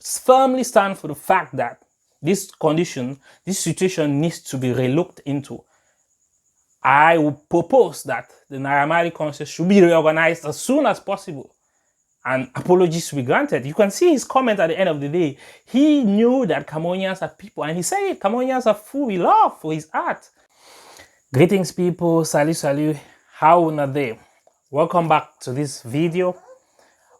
firmly stand for the fact that this condition, this situation needs to be relooked into. I would propose that the Naira Marley concert should be reorganized as soon as possible and apologies to be granted. You can see his comment at the end of the day. He knew that Cameroonians are people, and he said Cameroonians are full with love for his art. Greetings people, salut, how are they? Welcome back to this video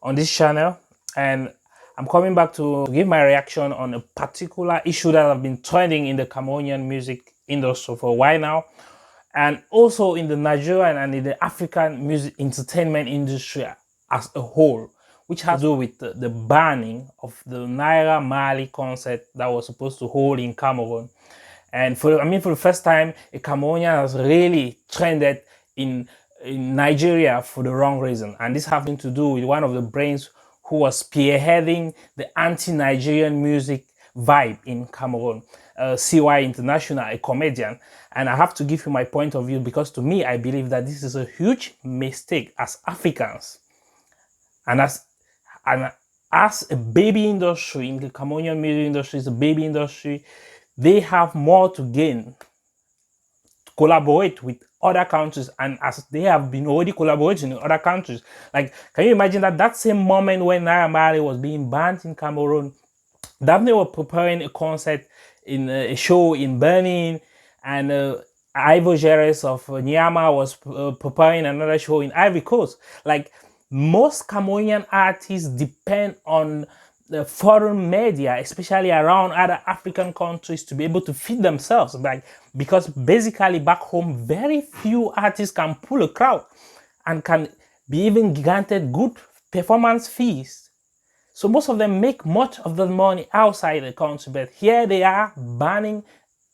on this channel, and I'm coming back to give my reaction on a particular issue that have been trending in the Cameroonian music industry for a while now, and also in the Nigerian and in the African music entertainment industry as a whole, which has to do with the banning of the NAIRA Marley concert that was supposed to hold in Cameroon. And for the first time, a Cameroonian has really trended in Nigeria for the wrong reason. And this having to do with one of the brains who was spearheading the anti-Nigerian music vibe in Cameroon, CY International, a comedian. And I have to give you my point of view, because to me, I believe that this is a huge mistake as Africans. And as a baby industry, in the Cameroonian music industry is a baby industry, they have more to gain to collaborate with other countries, and as they have been already collaborating in other countries. Like, can you imagine that same moment when Naira Marley was being banned in Cameroon, that they were preparing a concert in a show in Benin, and Ivo Jerez of Nyama was preparing another show in Ivory Coast. Like, most Cameroonian artists depend on the foreign media, especially around other African countries, to be able to feed themselves. Like, because basically back home, very few artists can pull a crowd and can be even granted good performance fees. So most of them make much of the money outside the country, but here they are banning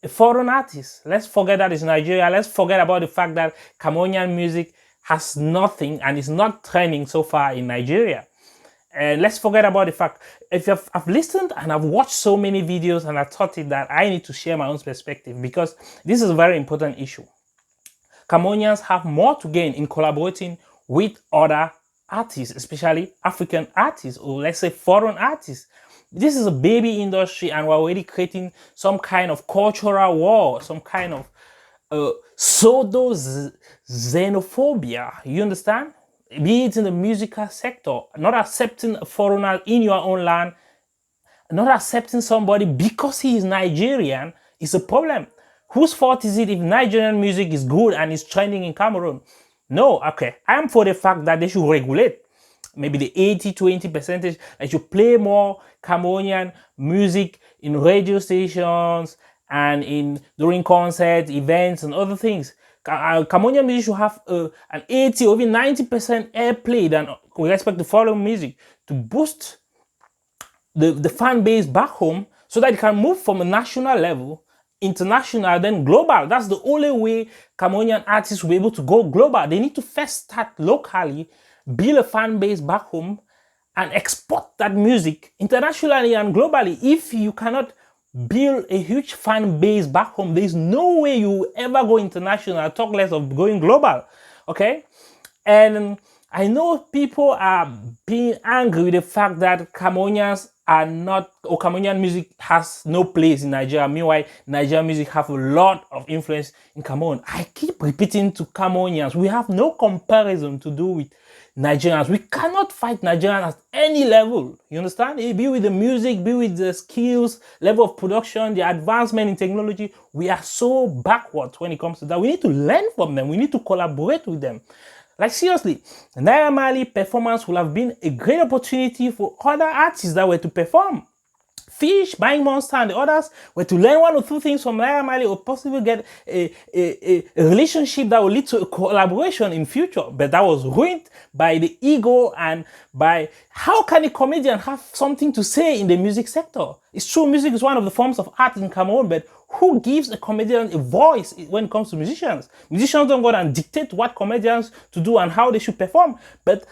foreign artists. Let's forget that it's Nigeria. Let's forget about the fact that Cameroonian music has nothing and is not trending so far in Nigeria. And let's forget about the fact, if I've listened and I've watched so many videos, and I thought it that I need to share my own perspective, because this is a very important issue. Cameroonians have more to gain in collaborating with other artists, especially African artists, or let's say foreign artists. This is a baby industry, and we're already creating some kind of cultural war, some kind of pseudo xenophobia, you understand? Be it in the musical sector, not accepting a foreigner in your own land, not accepting somebody because he is Nigerian is a problem. Whose fault is it if Nigerian music is good and is trending in Cameroon? No, okay, I am for the fact that they should regulate. Maybe the 80-20 percentage, they should play more Cameroonian music in radio stations and during concerts, events, and other things. Cameroonian music should have an 80 or even 90% airplay than with respect to foreign music, to boost the fan base back home, so that it can move from a national level, international, then global. That's the only way Cameroonian artists will be able to go global. They need to first start locally, build a fan base back home, and export that music internationally and globally. If you cannot build a huge fan base back home, there is no way you will ever go international, talk less of going global. Okay? And I know people are being angry with the fact that Cameroonians are not, or Cameroonian music has no place in Nigeria. Meanwhile, Nigerian music have a lot of influence in Cameroon. I keep repeating to Cameroonians, we have no comparison to do with Nigerians. We cannot fight Nigerians at any level. You understand? Be with the music, be with the skills, level of production, the advancement in technology. We are so backwards when it comes to that. We need to learn from them. We need to collaborate with them. Like, seriously, Naira Marley performance would have been a great opportunity for other artists that were to perform. Fish, Buying Monster, and the others were to learn one or two things from Naira Marley, or possibly get a relationship that will lead to a collaboration in future. But that was ruined by the ego and by how can a comedian have something to say in the music sector? It's true, music is one of the forms of art in Cameroon, but who gives a comedian a voice when it comes to musicians? Musicians don't go and dictate what comedians to do and how they should perform. But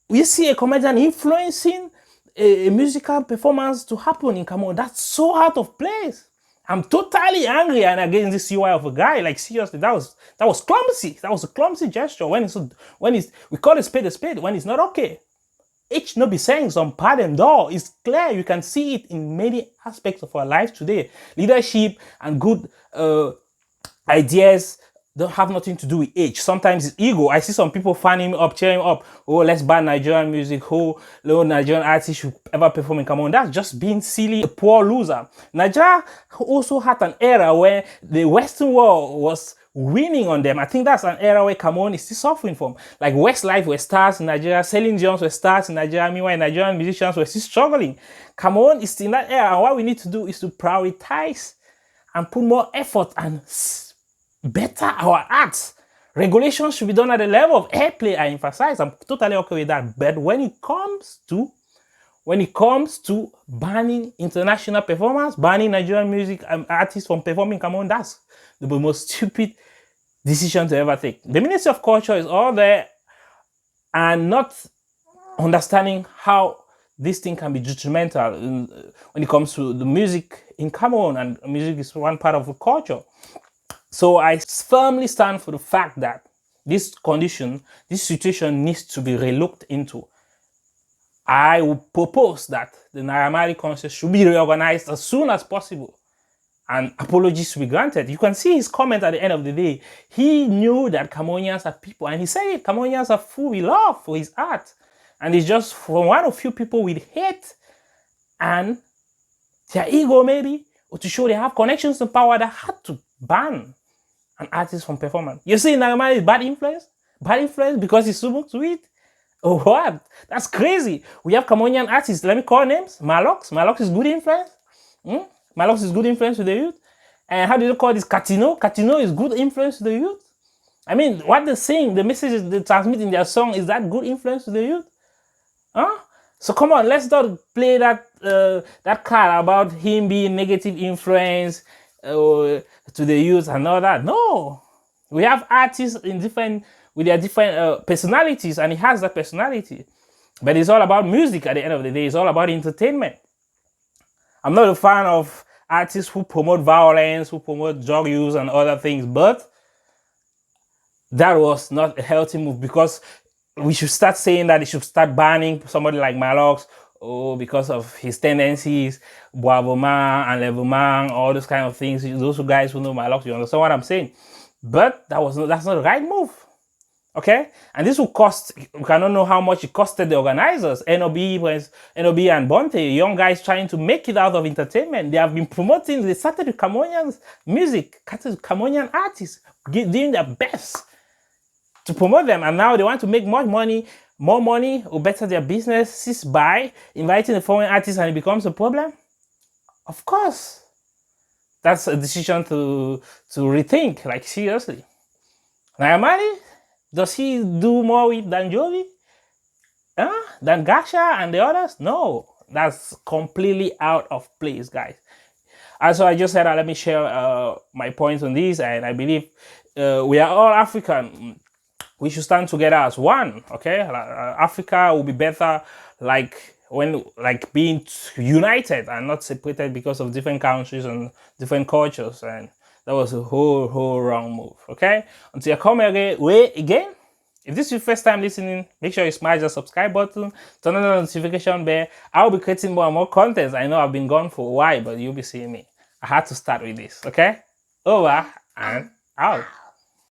we see a comedian influencing a musical performance to happen in Cameroon. That's so out of place. I'm totally angry and against this CY of a guy. Like, seriously, that was clumsy. That was a clumsy gesture. We call a spade when it's not okay. H no be saying some pardon though. It's clear, you can see it in many aspects of our life today. Leadership and good ideas don't have nothing to do with age. Sometimes it's ego. I see some people fanning me up, cheering up. Oh, let's ban Nigerian music. Oh, no Nigerian artist should ever perform in Cameroon. That's just being silly, a poor loser. Nigeria also had an era where the Western world was winning on them. I think that's an era where Cameroon is still suffering from. Like Westlife were stars in Nigeria, Celine Dion were stars in Nigeria, meanwhile Nigerian musicians were still struggling. Cameroon is still in that era, and what we need to do is to prioritize and put more effort and better our arts. Regulations should be done at the level of airplay. I emphasize, I'm totally okay with that. But when it comes to banning international performance, banning Nigerian music artists from performing Cameroon, that's the most stupid decision to ever take. The Ministry of Culture is all there and not understanding how this thing can be detrimental when it comes to the music in Cameroon, and music is one part of the culture. So I firmly stand for the fact that this situation needs to be relooked into. I would propose that the NAIRA MARLEY concert should be reorganized as soon as possible and apologies should be granted. You can see his comment at the end of the day. He knew that Cameroonians are people, and he said Cameroonians are full with love for his art. And it's just from one of few people with hate and their ego maybe, or to show they have connections and power, that had to ban an artist from performance. You see, NAIRA MARLEY is bad influence? Bad influence because he's smoked weed? Oh, what? That's crazy. We have Cameroonian artists. Let me call names. Malox. Malox is good influence. Malox is good influence to the youth. And how do you call this? Katino. Katino is good influence to the youth. I mean, what they're saying, the messages they transmit in their song, is that good influence to the youth? Huh? So come on, let's not play that that card about him being negative influence to the youth and all that. No, we have artists in with their different personalities, and he has that personality. But it's all about music at the end of the day. It's all about entertainment. I'm not a fan of artists who promote violence, who promote drug use and other things, but that was not a healthy move, because we should start saying that they should start banning somebody like Malox, because of his tendencies, Boisvoma and Leveman, all those kind of things. Those guys who know Malox, you understand what I'm saying? But that's not the right move. Okay, and this will cost. We cannot know how much it costed the organizers, NOB and Bonte, young guys trying to make it out of entertainment. They have been promoting. They started with Cameroonian music, Cameroonian artists, doing their best to promote them, and now they want to make more money, or better their businesses by inviting a foreign artist, and it becomes a problem. Of course, that's a decision to rethink. Like, seriously, NAIRA MARLEY, does he do more with than Jovi? Than Gasha and the others? No, that's completely out of place, guys. Also, I just said let me share my points on this, and I believe we are all African. We should stand together as one. Okay, Africa will be better like being united and not separated because of different countries and different cultures. And that was a whole wrong move. Okay, until I come again, if this is your first time listening, make sure you smash the subscribe button, turn on the notification bell. I'll be creating more and more content. I know I've been gone for a while, but you'll be seeing me. I had to start with this. Okay, over and out.